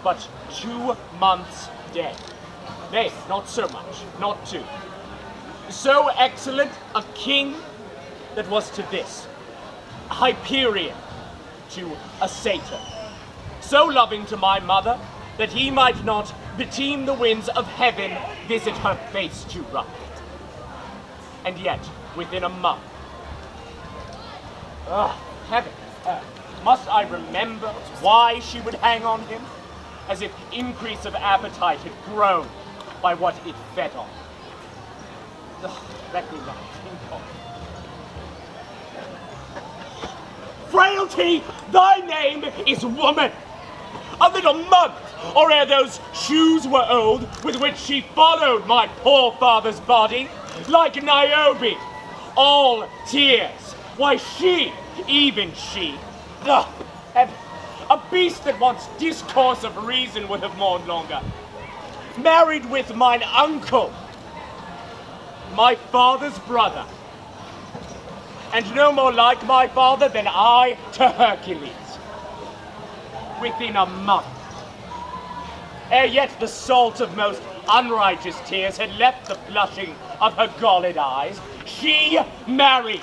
but 2 months dead. Nay, not so much, not 2. So excellent a king that was to this, Hyperion to a satyr, so loving to my mother that he might not beteem the winds of heaven visit her face to rub it. And yet, within a month, heaven, must I remember why she would hang on him? As if increase of appetite had grown by what it fed on. Let me not think of it. Frailty, thy name is woman. A little month, or ere those shoes were old, with which she followed my poor father's body, like Niobe, all tears. Why she, even she, heaven, a beast that wants discourse of reason would have mourned longer, married with mine uncle, my father's brother, and no more like my father than I to Hercules. Within a month, ere yet the salt of most unrighteous tears had left the flushing of her galled eyes, she married.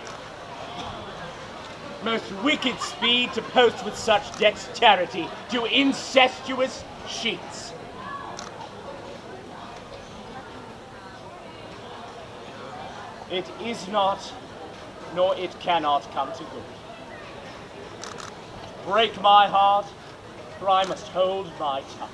Most wicked speed to post with such dexterity to incestuous sheets. It is not, nor it cannot come to good. Break my heart, for I must hold my tongue.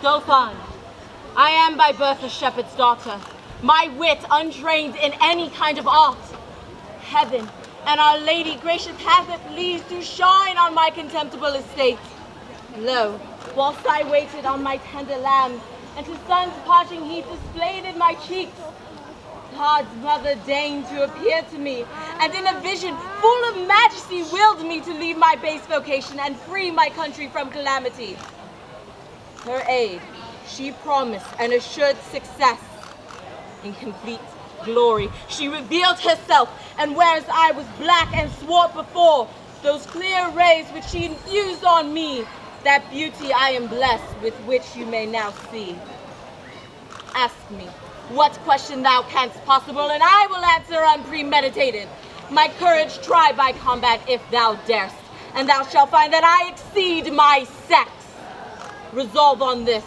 Dauphin, I am by birth a shepherd's daughter, my wit untrained in any kind of art. Heaven and Our Lady gracious hath it pleased to shine on my contemptible estate. Lo, whilst I waited on my tender lamb, and to sun's parching heat displayed in my cheeks, God's mother deigned to appear to me, and in a vision full of majesty willed me to leave my base vocation and free my country from calamity. Her aid, she promised and assured success. In complete glory, she revealed herself, and whereas I was black and swart before, those clear rays which she infused on me, that beauty I am blessed with which you may now see. Ask me what question thou canst possible, and I will answer unpremeditated. My courage try by combat if thou darest, and thou shalt find that I exceed my sex. Resolve on this.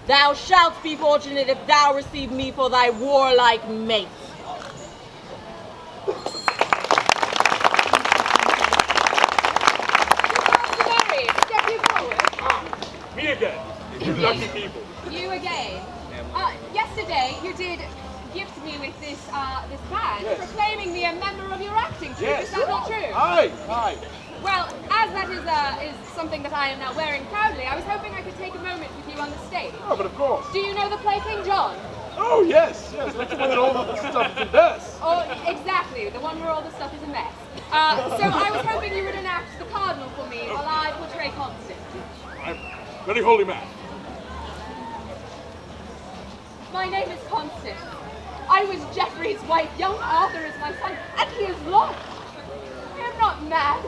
Thou shalt be fortunate if thou receive me for thy warlike mate. Step you forward. Me again, you lucky people. You again. Yesterday you did gift me with this this badge, yes, proclaiming me a member of your acting troupe. Yes. Is that not true? Aye, aye. Well, as that is something that I am now wearing proudly, I was hoping I could take a moment with you on the stage. Oh, but of course. Do you know the play King John? Oh, yes, yes. That's the one that all the stuff is the best. Oh, exactly, the one where all the stuff is a mess. So I was hoping you would enact the cardinal for me while I portray Constance. I'm very holy man. My name is Constance. I was Geoffrey's wife, young Arthur is my son, and he is lost. I am not mad.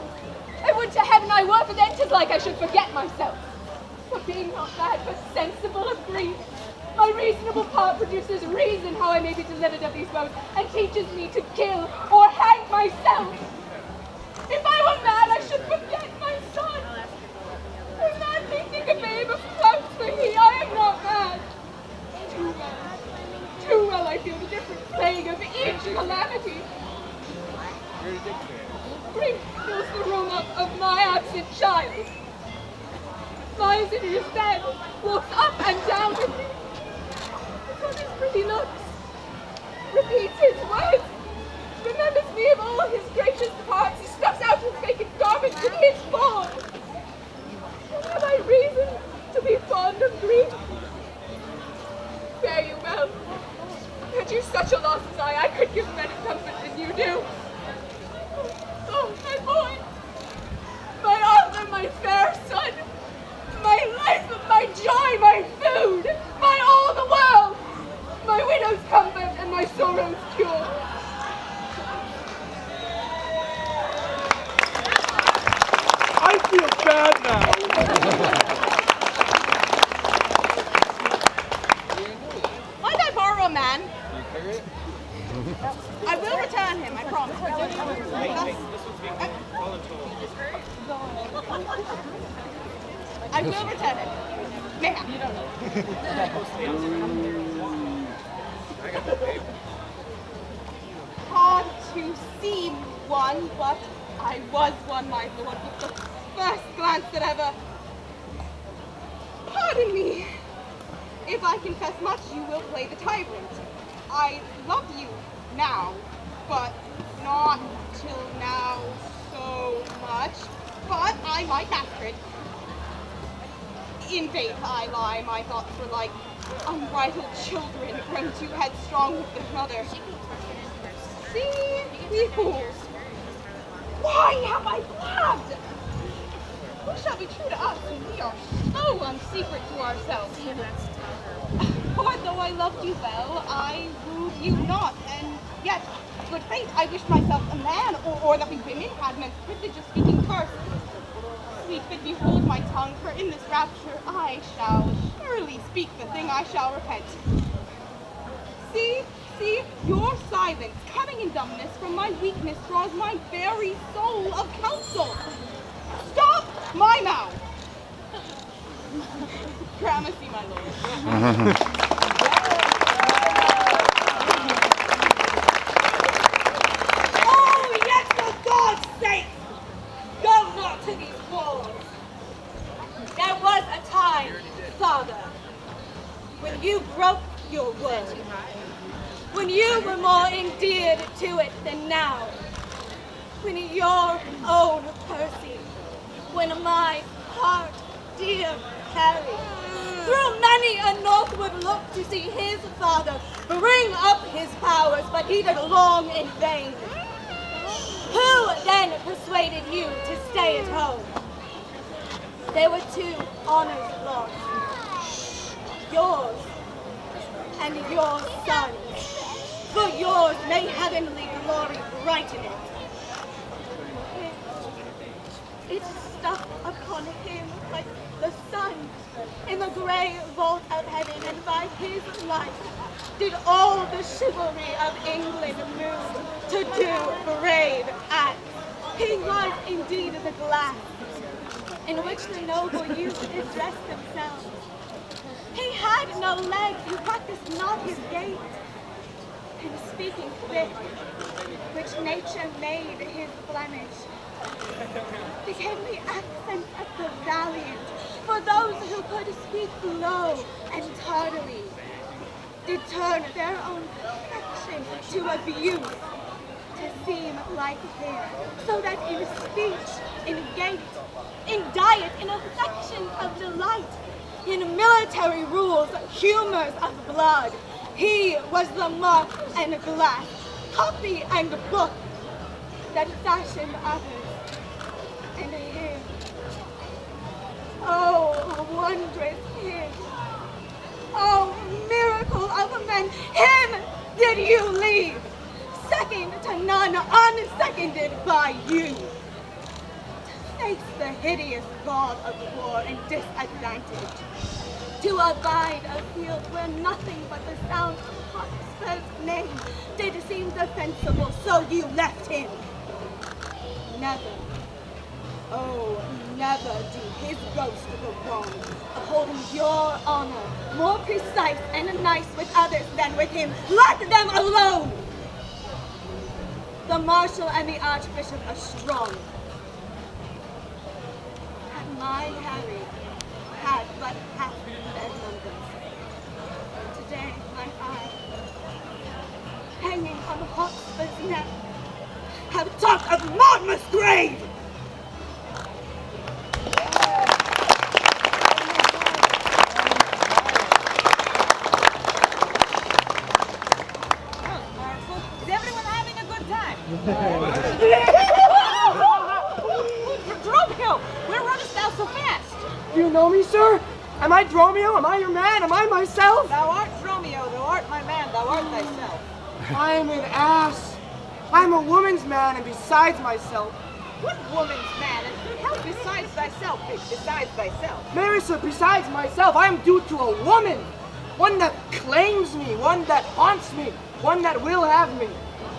I would to heaven I were, for then 'tis like I should forget myself. But being not mad, but sensible of grief, my reasonable part produces reason how I may be delivered of these woes, and teaches me to kill or hang myself. If I were mad, I should forget my son. I'm not thinking a babe of clouts for he. I am not mad. Too well I feel the different plague of each calamity. Grief fills the room up of my absent child. Lies in his bed, walks up and down with me. Looks on his pretty looks, repeats his words, remembers me of all his gracious parts. He stuffs out his vacant garments with his form. Have I reason to be fond of grief? Fare you well. Had you such a loss as I could give better comfort than you do. Oh, my boy! now. Might I borrow a man? I will return him, I promise. I will return him. Mayhap. Hard to seem one, but I was one, my lord, with the first glance that ever. Pardon me. If I confess much, you will play the tyrant. I love you now, but not till now so much. But I might master it. In faith I lie, my thoughts were like unbridled children grown too headstrong with their mother. See, we fools. Why have I blabbed? Who shall be true to us when we are so unsecret to ourselves? For though I loved you well, I wooed you not, and yet, good faith, I wished myself a man, or that we women had men's privilege of speaking first. Sweet fit, behold my tongue, for in this rapture I shall surely speak the thing I shall repent. See, your silence, coming in dumbness from my weakness, draws my very soul of counsel. Stop my mouth! Gramercy, my lord. Oh, yet for God's sake, go not to these walls. There was a time, Father, when you broke your word, when you were more endeared to it than now, when your own Percy, when my heart, dear Harry, through many a northward look to see his father bring up his powers, but he did long in vain. Who then persuaded you to stay at home? There were two honors lost, yours and your son. For yours may heavenly glory brighten it. It stuck upon him like the sun in the grey vault of heaven, and by his light did all the chivalry of England move to do brave acts. He was indeed the glass in which the noble youth did dress themselves. He had no legs, he practiced not his gait, and speaking thick, which nature made his blemish, became the accent of the valiant, for those who could speak low and tardily did turn their own perfection to abuse, to seem like him, so that in speech, in gait, in diet, in affection of delight, in military rules, humors of blood, he was the mark and glass, copy and book that fashioned others, and him, oh wondrous him, oh miracle of men, him did you leave, second to none, unseconded by you, to face the hideous god of war and disadvantage, to abide a field where nothing but the sound of Hotspur's name did seem defensible, so you left him. Never, oh, never do his ghost the wrong of holding your honor more precise and nice with others than with him. Let them alone! The marshal and the archbishop are strong. And my Harry had but half their numbers. Today, my eye, hanging on Hotspur's neck, have talked of Monmouth's grave! Is everyone having a good time? Dromio, where runnest thou so fast? Do you know me, sir? Am I Dromio? Am I your man? Am I myself? Thou art Dromio, thou art my man, thou art thyself. I am an ass. I am a woman's man, and besides myself, What woman's man? And how besides thyself, besides thyself? Mary, sir, besides myself, I am due to a woman. One that claims me, one that haunts me, one that will have me.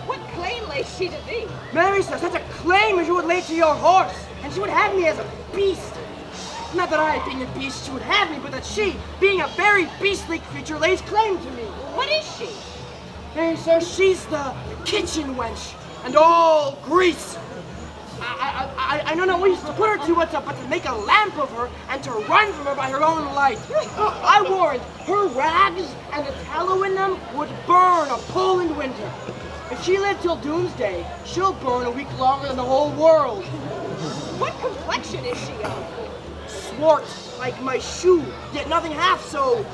What claim lays she to thee? Mary, sir, such a claim as you would lay to your horse, and she would have me as a beast. Not that I, being a beast, she would have me, but that she, being a very beastly creature, lays claim to me. What is she? Mary, sir, she's the kitchen wench, and all grease. I know not what to put her to, but to make a lamp of her and to run from her by her own light. I warrant her rags and the tallow in them would burn a Poland winter. If she lived till doomsday, she'll burn a week longer than the whole world. What complexion is she of? Swart like my shoe, yet nothing half so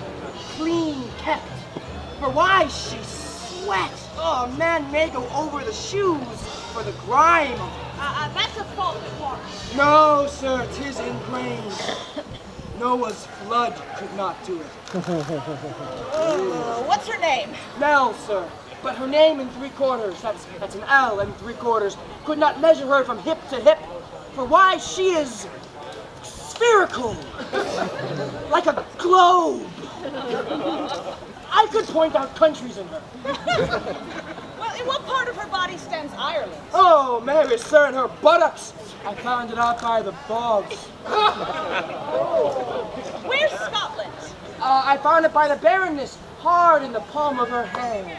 clean kept. For why she sweats? Oh, a man may go over the shoes for the grime. That's a fault of yours. No, sir, 'tis ingrained. Noah's flood could not do it. What's her name? Nell, sir. But her name in 3/4, that's an L and 3/4, could not measure her from hip to hip. For why, she is spherical, like a globe. I could point out countries in her. Well, in what part of her body stands Ireland? Oh, Mary, sir, and her buttocks. I found it out by the bogs. Where's Scotland? I found it by the barrenness, hard in the palm of her hand.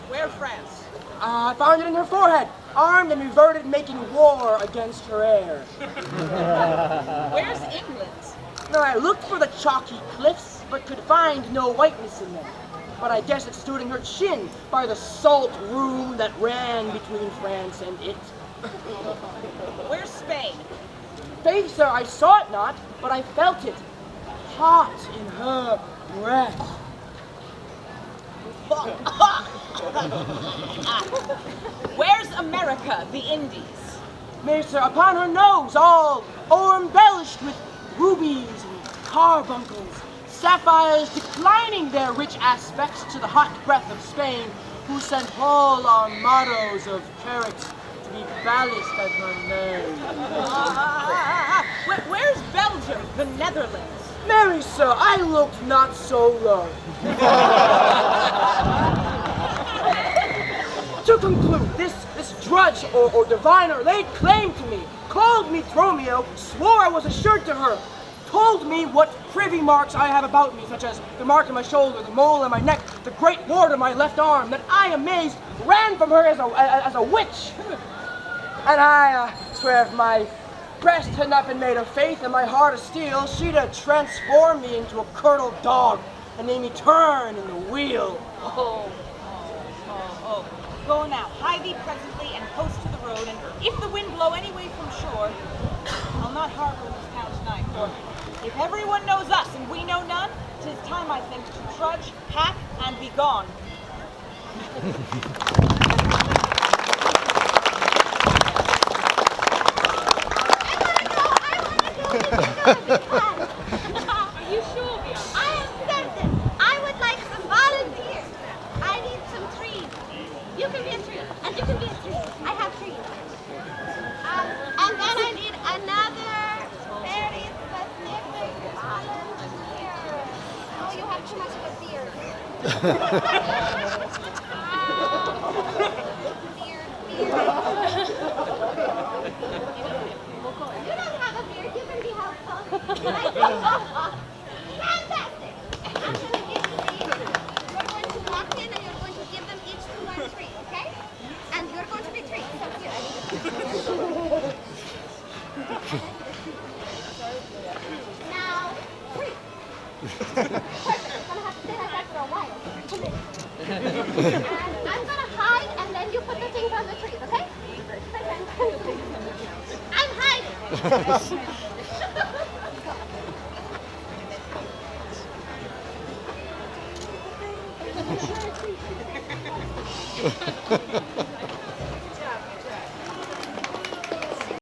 Where France? I found it in her forehead, armed and reverted, making war against her heir. Where's England? Now, I looked for the chalky cliffs, but could find no whiteness in them. But I guess it stood in her chin by the salt room that ran between France and it. Where's Spain? Faith, sir, I saw it not, but I felt it, hot in her breath. Where's America, the Indies? Nay, sir, upon her nose, all o'er-embellished with rubies and carbuncles, sapphires declining their rich aspects to the hot breath of Spain, who sent all armados of carrots to be ballast at her name. Where's Belgium, the Netherlands? Marry, sir, I looked not so low. To conclude, this drudge or diviner laid claim to me, called me Dromio, swore I was assured to her, told me what privy marks I have about me, such as the mark on my shoulder, the mole on my neck, the great wart on my left arm, that I, amazed, ran from her as a witch. And I swear if my breast had not been made of faith and my heart of steel, she'd have transformed me into a curdled dog and made me turn in the wheel. Oh. Go now, hie thee presently and post to the road, and if the wind blow any way from shore, I'll not harbor in this town tonight, for if everyone knows us and we know none, 'tis time, I think, to trudge, pack, and be gone. Are you sure, Bjorn? I am certain. I would like some volunteers. I need some trees. You can be a tree, and you can be a tree. I have trees. And then I need another very specific volunteer. Oh, you have too much of a beard. Beard. You don't have a beard. You can be helpful. Fantastic. I'm going to give you trees. You're going to walk in and you're going to give them each to one tree, okay? And you're going to be trees. So here, I need now, tree. Perfect. I'm going to have to stay like that for a while. And I'm going to hide and then you put the things on the trees, okay? I'm hiding.